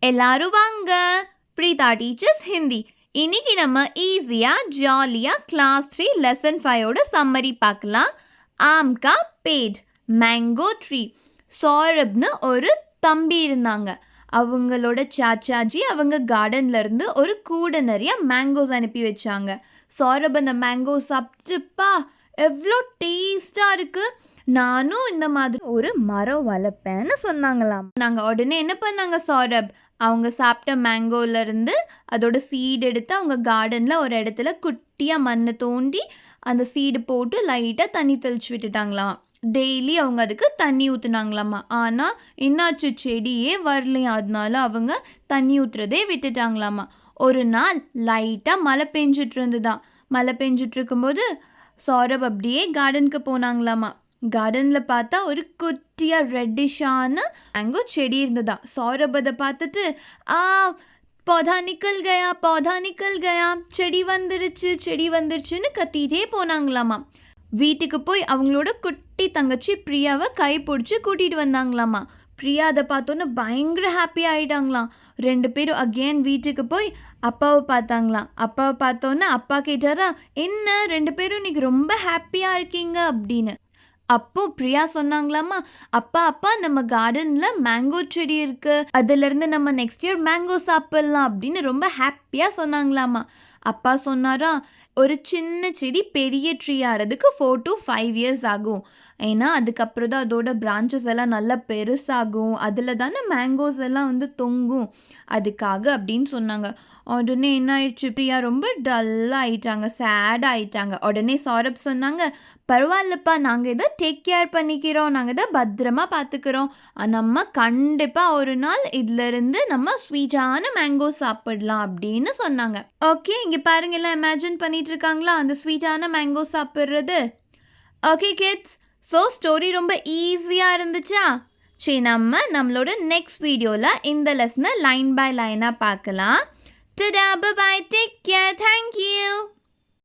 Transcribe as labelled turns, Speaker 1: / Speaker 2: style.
Speaker 1: எல்லாரும் வாங்க. பிரீதா டீச்சர்ஸ் ஹிந்தி. இன்னைக்கு நம்ம ஈஸியா ஜாலியா கிளாஸ் 3 லெசன் 5ஓட சம்மரி பார்க்கலாம். ஆம் கா பேட், மேங்கோ ட்ரீ. சௌரப்னு ஒரு தம்பி இருந்தாங்க. அவங்களோட சாச்சாஜி அவங்க கார்டன்ல இருந்து ஒரு கூடை நிறைய மேங்கோஸ் அனுப்பி வச்சாங்க. சௌரப் அந்த மேங்கோ சாப்பிட்டுப்பா எவ்வளோ டேஸ்டாக இருக்குது, நானும் இந்த மாதிரி ஒரு மரம் வளர்ப்பேன்னு சொன்னாங்களாம். நாங்கள் உடனே என்ன பண்ணாங்க சௌரப், அவங்க சாப்பிட்ட மேங்கோலேருந்து அதோட சீடு எடுத்து அவங்க கார்டனில் ஒரு இடத்துல குட்டியாக மண்ணை தோண்டி அந்த சீடு போட்டு லைட்டாக தண்ணி தெளிச்சு விட்டுட்டாங்களாம். டெய்லி அவங்க அதுக்கு தண்ணி ஊற்றுனாங்களாம்மா. ஆனால் என்னாச்சு, செடியே வரலையா, அதனால அவங்க தண்ணி ஊற்றுறதே விட்டுட்டாங்களாம்மா. ஒரு நாள் லைட்டாக மழை பெஞ்சிட்டு இருந்துதான். மழை பெஞ்சிட்டு இருக்கும்போது சௌரப் அப்படியே கார்டனுக்கு போனாங்களாமா. கார்டனில் பார்த்தா ஒரு குட்டியாக ரெட்டிஷான மேங்கோ செடி இருந்ததா. சௌரப் அதை பார்த்துட்டு பௌதா நிக்கல் கயா, பௌதா நிக்கல் கயா, செடி வந்துருச்சுன்னு கத்திட்டே போனாங்களாமா. வீட்டுக்கு போய் அவங்களோட குட்டி தங்கச்சி பிரியாவை கை பிடிச்சி கூட்டிகிட்டு வந்தாங்களாமா. பிரியா அதை பார்த்தோன்னே பயங்கர ஹாப்பி ஆகிட்டாங்களாம். 2 பேரும் அகெயின் வீட்டுக்கு போய் அப்பாவை பார்த்தாங்களாம். அப்பாவை பார்த்தோன்னே அப்பா கேட்டாரா, என்ன 2 பேரும் இன்னைக்கு ரொம்ப ஹாப்பியாக இருக்கீங்க அப்படின்னு. அப்போது பிரியா சொன்னாங்களாமா, அப்பா நம்ம கார்டனில் மேங்கோ செடி இருக்குது, அதுலேருந்து நம்ம நெக்ஸ்ட் இயர் மேங்கோ சாப்பிட்லாம் அப்படின்னு ரொம்ப ஹாப்பியாக சொன்னாங்களாமா. அப்பா சொன்னாரா, ஒரு சின்ன செடி பெரிய ட்ரீ ஆகிறதுக்கு 4 to 5 years ஆகும். ஏன்னா அதுக்கப்புறம் தான் அதோட பிரான்ச்சஸ் எல்லாம் நல்லா பெருசாகும், அதில் தானே மேங்கோஸ் எல்லாம் தொங்கும், அதுக்காக அப்படின்னு சொன்னாங்க. உடனே என்ன ஆயிடுச்சு, பிரியா ரொம்ப டல்லாக ஆயிட்டாங்க, சேட் ஆயிட்டாங்க. உடனே சௌரப் சொன்னாங்க, பரவாயில்லப்பா, நாங்கள் இதை டேக் கேர் பண்ணிக்கிறோம், நாங்கள் இதை பத்திரமா பார்த்துக்கிறோம், நம்ம கண்டிப்பாக ஒரு நாள் இதிலிருந்து நம்ம ஸ்வீட்டான மேங்கோ சாப்பிடலாம் அப்படின்னு சொன்னாங்க. ஓகே, இங்கே பாருங்க, எல்லாம் இமேஜின் பண்ணிட்டு இருக்காங்களா அந்த ஸ்வீட்டான மேங்கோ சாப்பிட்றது. ஓகே கிட்ஸ், ஸோ ஸ்டோரி ரொம்ப ஈஸியாக இருந்துச்சா? சரி, நம்மளோட நெக்ஸ்ட் வீடியோவில் இந்த லெசனை லைன் பை லைனாக பார்க்கலாம். Ta-da, bye-bye, take care, thank you.